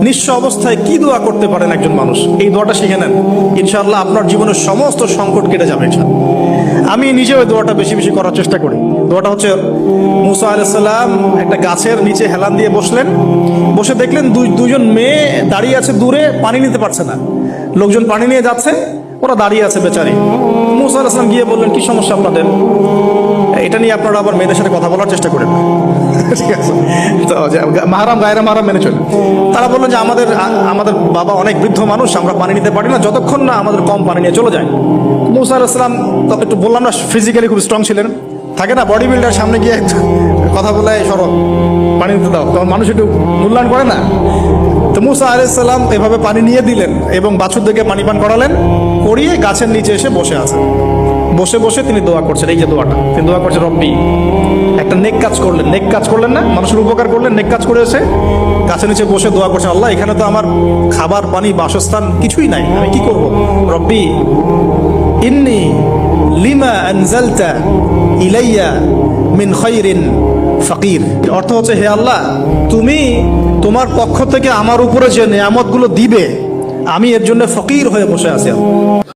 নিঃস্ব অবস্থায় কি দোয়া করতে পারেন একজন মানুষ, এই দোয়াটা শিখে নেন, ইনশাআল্লাহ আপনার জীবনের সমস্ত সংকট কেটে যাবে। আমি নিজে ওই দোয়াটা বেশি বেশি করার চেষ্টা করি। দোয়াটা হচ্ছে, মুসা আলাইহিস সালাম একটা গাছের নিচে হেলান দিয়ে বসলেন, বসে দেখলেন দুইজন মেয়ে দাঁড়িয়ে আছে দূরে, পানি নিতে পারছে না। লোকজন পানি নিয়ে যাচ্ছে, ওরা দাঁড়িয়ে আছে বেচারি। মুসা আলাইহিস সালাম গিয়ে বললেন, কি সমস্যা আপনাদের? এটা নিয়ে আপনারা আবার মেয়েদের সাথে কথা বলার চেষ্টা করেন। ঠিক আছে, তো মাহারাম গায়রা মাহারাম মেনে চলেন। তারা বললেন যে আমাদের বাবা অনেক বৃদ্ধ মানুষ, আমরা পানি নিতে পারি না যতক্ষণ না আমাদের কম পানি নিয়ে চলে যায়। মুসা আলাইহিস সালাম একটু বললাম না, ফিজিক্যালি খুব স্ট্রং ছিলেন, থাকে না বডি বিল্ডার, সামনে গিয়ে কথা বলে সরো পানি নিতে দাও, তখন মানুষ একটু মূল্যায়ন করে না। তো মুসা আলাইহিস সালাম এভাবে পানি নিয়ে দিলেন এবং বাছুরদেরকে পানি পান করালেন, করিয়ে গাছের নিচে এসে বসে আছেন। বসে বসে তিনি দোয়া করছেন, এই যে দোয়াটা তিনি দোয়া করছেন, রব্বি, একটা নেক কাজ করলেন, নেক কাজ করলেন না, মানুষের উপকার করলেন, নেক কাজ করে এসে গাছের নিচে বসে দোয়া করছেন, আল্লাহ এখানে তো আমার খাবার পানি বাসস্থান কিছুই নাই, আমি কি করব? রব্বি ইন্নী লিমা আনজালতা ইলাইয়া মিন খায়রিন ফাকির। অর্থ হচ্ছে, হে আল্লাহ, তুমি তোমার পক্ষ থেকে আমার উপরে যে নেয়ামতগুলো দিবে, আমি এর জন্য ফকির হয়ে বসে আছি।